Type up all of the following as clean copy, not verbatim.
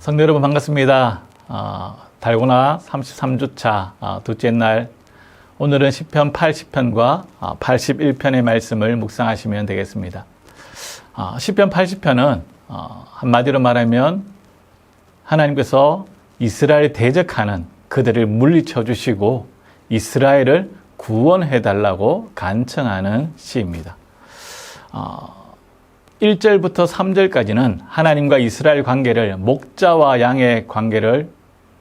성도 여러분 반갑습니다. 달고나 33주차 둘째 날, 오늘은 시편 80편과 81편의 말씀을 묵상하시면 되겠습니다. 시편 80편은 한마디로 말하면 하나님께서 이스라엘에 대적하는 그들을 물리쳐 주시고 이스라엘을 구원해 달라고 간청하는 시입니다. 1절부터 3절까지는 하나님과 이스라엘 관계를, 목자와 양의 관계를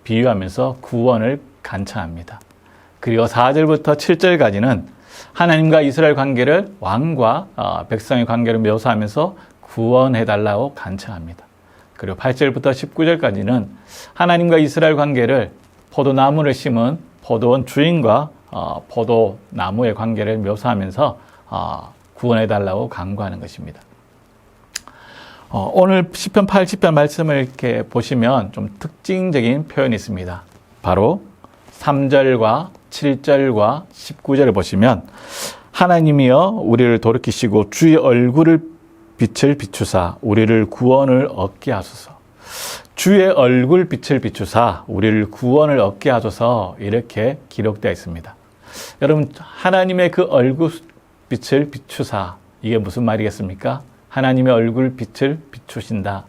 비유하면서 구원을 간청합니다. 그리고 4절부터 7절까지는 하나님과 이스라엘 관계를, 왕과 백성의 관계를 묘사하면서 구원해 달라고 간청합니다. 그리고 8절부터 19절까지는 하나님과 이스라엘 관계를, 포도나무를 심은 포도원 주인과 포도나무의 관계를 묘사하면서 구원해 달라고 간구하는 것입니다. 오늘 시편 80편 말씀을 이렇게 보시면 좀 특징적인 표현이 있습니다. 바로 3절과 7절과 19절을 보시면, 하나님이여 우리를 돌이키시고 주의 얼굴을 빛을 비추사 우리를 구원을 얻게 하소서. 주의 얼굴 빛을 비추사 우리를 구원을 얻게 하소서, 이렇게 기록되어 있습니다. 여러분, 하나님의 그 얼굴 빛을 비추사, 이게 무슨 말이겠습니까? 하나님의 얼굴 빛을 비추신다.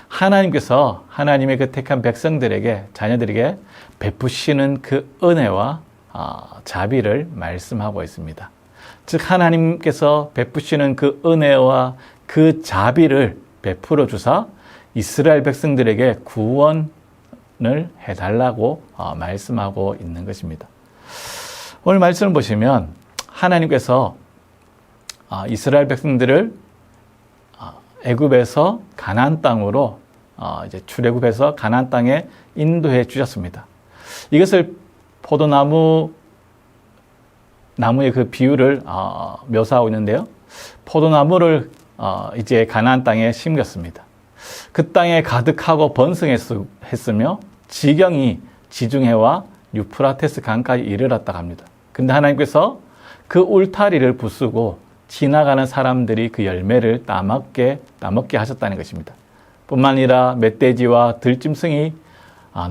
하나님께서 하나님의 그 택한 백성들에게, 자녀들에게 베푸시는 그 은혜와 자비를 말씀하고 있습니다. 즉, 하나님께서 베푸시는 그 은혜와 그 자비를 베풀어 주사 이스라엘 백성들에게 구원을 해달라고 말씀하고 있는 것입니다. 오늘 말씀을 보시면 하나님께서 이스라엘 백성들을 애굽에서 가나안 땅으로 이제 출애굽해서 가나안 땅에 인도해 주셨습니다. 이것을 포도나무의 그 비유를 묘사하고 있는데요. 포도나무를 이제 가나안 땅에 심겼습니다. 그 땅에 가득하고 번성했으며 지경이 지중해와 유프라테스 강까지 이르렀다고 합니다. 근데 하나님께서 그 울타리를 부수고 지나가는 사람들이 그 열매를 따먹게 하셨다는 것입니다. 뿐만 아니라 멧돼지와 들짐승이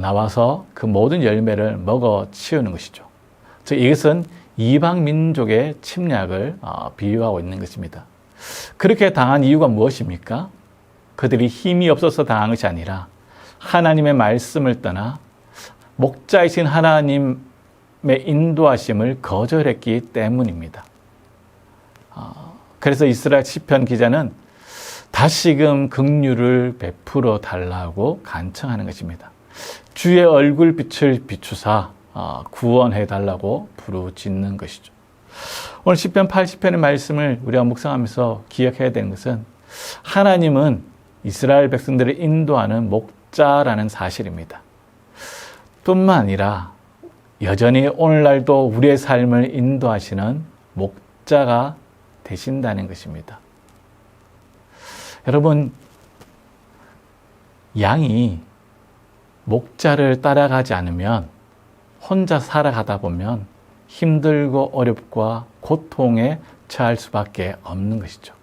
나와서 그 모든 열매를 먹어 치우는 것이죠. 즉, 이것은 이방 민족의 침략을 비유하고 있는 것입니다. 그렇게 당한 이유가 무엇입니까? 그들이 힘이 없어서 당한 것이 아니라 하나님의 말씀을 떠나 목자이신 하나님의 인도하심을 거절했기 때문입니다. 그래서 이스라엘 시편 기자는 다시금 긍휼을 베풀어 달라고 간청하는 것입니다. 주의 얼굴 빛을 비추사 구원해 달라고 부르짖는 것이죠. 오늘 시편 80편의 말씀을 우리가 묵상하면서 기억해야 되는 것은, 하나님은 이스라엘 백성들을 인도하는 목자라는 사실입니다. 뿐만 아니라 여전히 오늘날도 우리의 삶을 인도하시는 목자가 되신다는 것입니다. 여러분, 양이 목자를 따라가지 않으면, 혼자 살아가다 보면 힘들고 어렵고 고통에 처할 수밖에 없는 것이죠.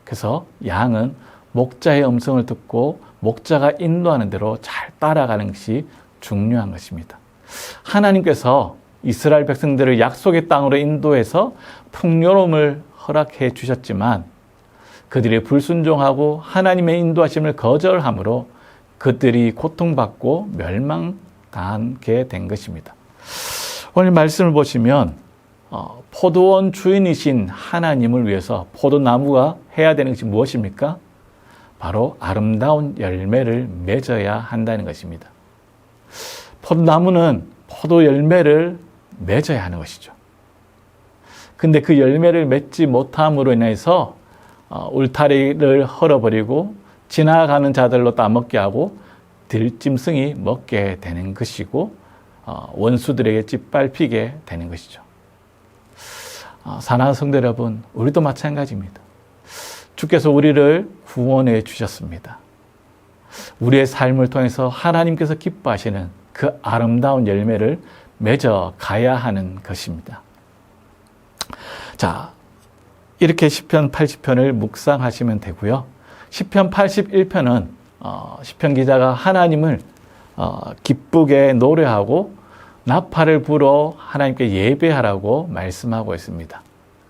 그래서 양은 목자의 음성을 듣고 목자가 인도하는 대로 잘 따라가는 것이 중요한 것입니다. 하나님께서 이스라엘 백성들을 약속의 땅으로 인도해서 풍요로움을 허락해 주셨지만, 그들이 불순종하고 하나님의 인도하심을 거절함으로 그들이 고통받고 멸망당하게 된 것입니다. 오늘 말씀을 보시면 포도원 주인이신 하나님을 위해서 포도나무가 해야 되는 것이 무엇입니까? 바로 아름다운 열매를 맺어야 한다는 것입니다. 포도나무는 포도 열매를 맺어야 하는 것이죠. 근데 그 열매를 맺지 못함으로 인해서 울타리를 헐어버리고 지나가는 자들로 따먹게 하고 들짐승이 먹게 되는 것이고 원수들에게 짓밟히게 되는 것이죠. 사랑하는 성도 여러분, 우리도 마찬가지입니다. 주께서 우리를 구원해 주셨습니다. 우리의 삶을 통해서 하나님께서 기뻐하시는 그 아름다운 열매를 맺어 가야 하는 것입니다. 자, 이렇게 시편 80편을 묵상하시면 되고요. 시편 81편은 시편 기자가 하나님을 기쁘게 노래하고 나팔을 불어 하나님께 예배하라고 말씀하고 있습니다.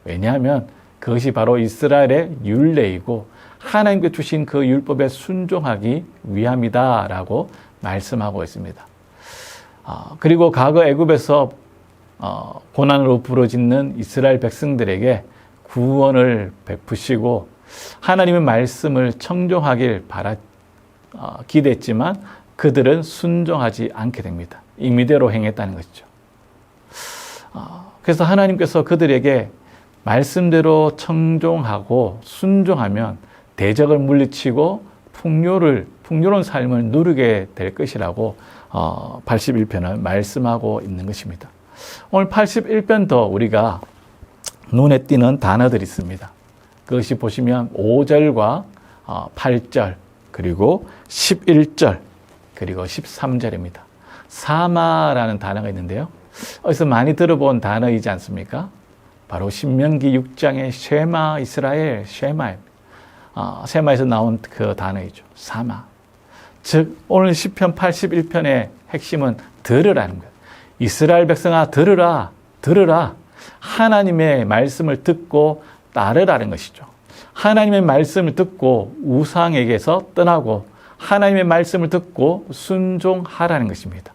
왜냐하면 그것이 바로 이스라엘의 율례이고 하나님께 주신 그 율법에 순종하기 위함이다라고 말씀하고 있습니다. 그리고 과거 애굽에서 고난으로 부르짖는 이스라엘 백성들에게 구원을 베푸시고 하나님의 말씀을 청종하길 기대했지만 그들은 순종하지 않게 됩니다. 임의대로 행했다는 것이죠. 그래서 하나님께서 그들에게 말씀대로 청종하고 순종하면 대적을 물리치고 풍요로운 삶을 누리게 될 것이라고 81편을 말씀하고 있는 것입니다. 오늘 81편도 우리가 눈에 띄는 단어들이 있습니다. 그것이 보시면 5절과 8절 그리고 11절 그리고 13절입니다. 사마라는 단어가 있는데요. 어디서 많이 들어본 단어이지 않습니까? 바로 신명기 6장의 쉐마 이스라엘, 쉐마입니다. 쉐마에서 나온 그 단어이죠. 사마. 즉 오늘 시편 81편의 핵심은 들으라는 거예요. 이스라엘 백성아 들으라, 들으라. 하나님의 말씀을 듣고 따르라는 것이죠. 하나님의 말씀을 듣고 우상에게서 떠나고 하나님의 말씀을 듣고 순종하라는 것입니다.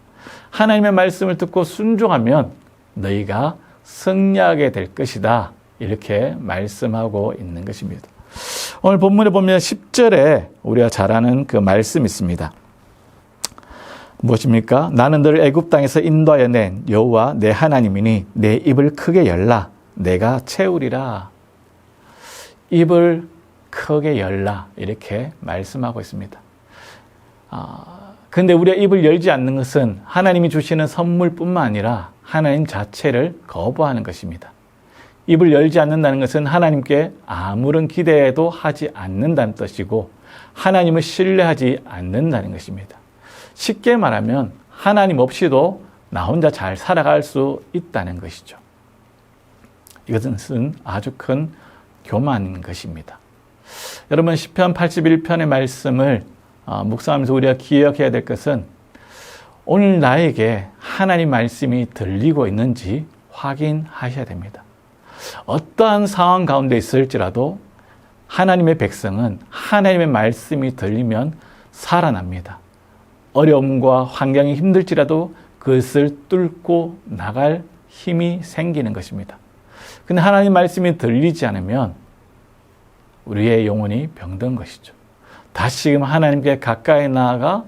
하나님의 말씀을 듣고 순종하면 너희가 승리하게 될 것이다. 이렇게 말씀하고 있는 것입니다. 오늘 본문에 보면 10절에 우리가 잘 아는 그 말씀이 있습니다. 무엇입니까? 나는 너를 애굽 땅에서 인도하여 낸 여호와 내 하나님이니 내 입을 크게 열라 내가 채우리라. 입을 크게 열라 이렇게 말씀하고 있습니다. 근데 우리가 입을 열지 않는 것은 하나님이 주시는 선물뿐만 아니라 하나님 자체를 거부하는 것입니다. 입을 열지 않는다는 것은 하나님께 아무런 기대도 하지 않는다는 뜻이고 하나님을 신뢰하지 않는다는 것입니다. 쉽게 말하면 하나님 없이도 나 혼자 잘 살아갈 수 있다는 것이죠. 이것은 아주 큰 교만인 것입니다. 여러분 시편 81편의 말씀을 묵상하면서 우리가 기억해야 될 것은 오늘 나에게 하나님 말씀이 들리고 있는지 확인하셔야 됩니다. 어떠한 상황 가운데 있을지라도 하나님의 백성은 하나님의 말씀이 들리면 살아납니다. 어려움과 환경이 힘들지라도 그것을 뚫고 나갈 힘이 생기는 것입니다. 근데 하나님 말씀이 들리지 않으면 우리의 영혼이 병든 것이죠. 다시금 하나님께 가까이 나아가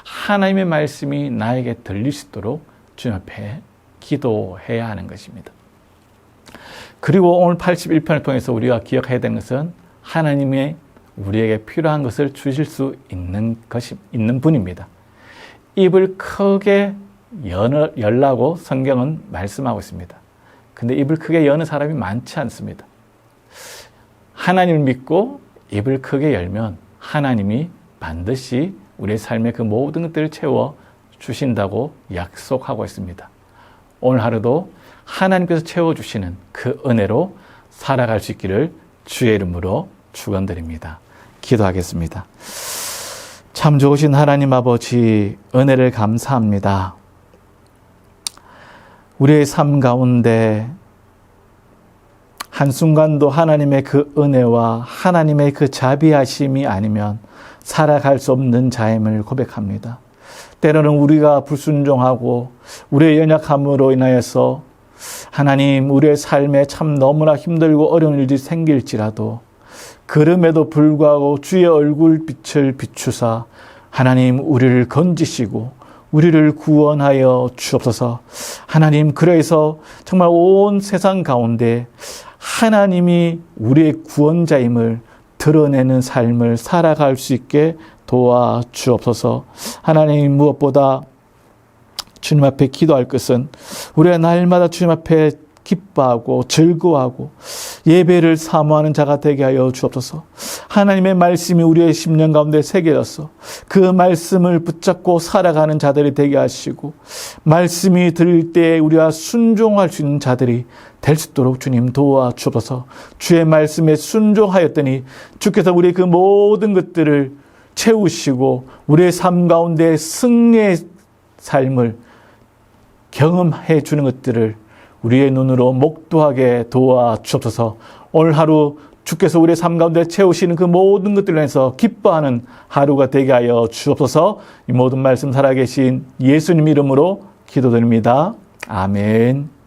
하나님의 말씀이 나에게 들릴 수 있도록 주님 앞에 기도해야 하는 것입니다. 그리고 오늘 81편을 통해서 우리가 기억해야 되는 것은 하나님의 우리에게 필요한 것을 주실 수 있는 분입니다. 입을 크게 열라고 성경은 말씀하고 있습니다. 근데 입을 크게 여는 사람이 많지 않습니다. 하나님을 믿고 입을 크게 열면 하나님이 반드시 우리의 삶의 그 모든 것들을 채워 주신다고 약속하고 있습니다. 오늘 하루도 하나님께서 채워주시는 그 은혜로 살아갈 수 있기를 주의 이름으로 축원드립니다. 기도하겠습니다. 참 좋으신 하나님 아버지 은혜를 감사합니다. 우리의 삶 가운데 한순간도 하나님의 그 은혜와 하나님의 그 자비하심이 아니면 살아갈 수 없는 자임을 고백합니다. 때로는 우리가 불순종하고 우리의 연약함으로 인하여서 하나님 우리의 삶에 참 너무나 힘들고 어려운 일이 생길지라도 그럼에도 불구하고 주의 얼굴빛을 비추사 하나님 우리를 건지시고 우리를 구원하여 주옵소서. 하나님 그래서 정말 온 세상 가운데 하나님이 우리의 구원자임을 드러내는 삶을 살아갈 수 있게 도와주옵소서. 하나님 무엇보다 주님 앞에 기도할 것은 우리가 날마다 주님 앞에 기뻐하고 즐거워하고 예배를 사모하는 자가 되게 하여 주옵소서. 하나님의 말씀이 우리의 심령 가운데 새겨져서 그 말씀을 붙잡고 살아가는 자들이 되게 하시고 말씀이 들릴 때 우리가 순종할 수 있는 자들이 될 수 있도록 주님 도와주옵소서. 주의 말씀에 순종하였더니 주께서 우리의 그 모든 것들을 채우시고 우리의 삶 가운데 승리의 삶을 경험해 주는 것들을 우리의 눈으로 목도하게 도와주옵소서. 오늘 하루 주께서 우리의 삶 가운데 채우시는 그 모든 것들을 인해서 기뻐하는 하루가 되게 하여 주옵소서. 이 모든 말씀 살아계신 예수님 이름으로 기도드립니다. 아멘.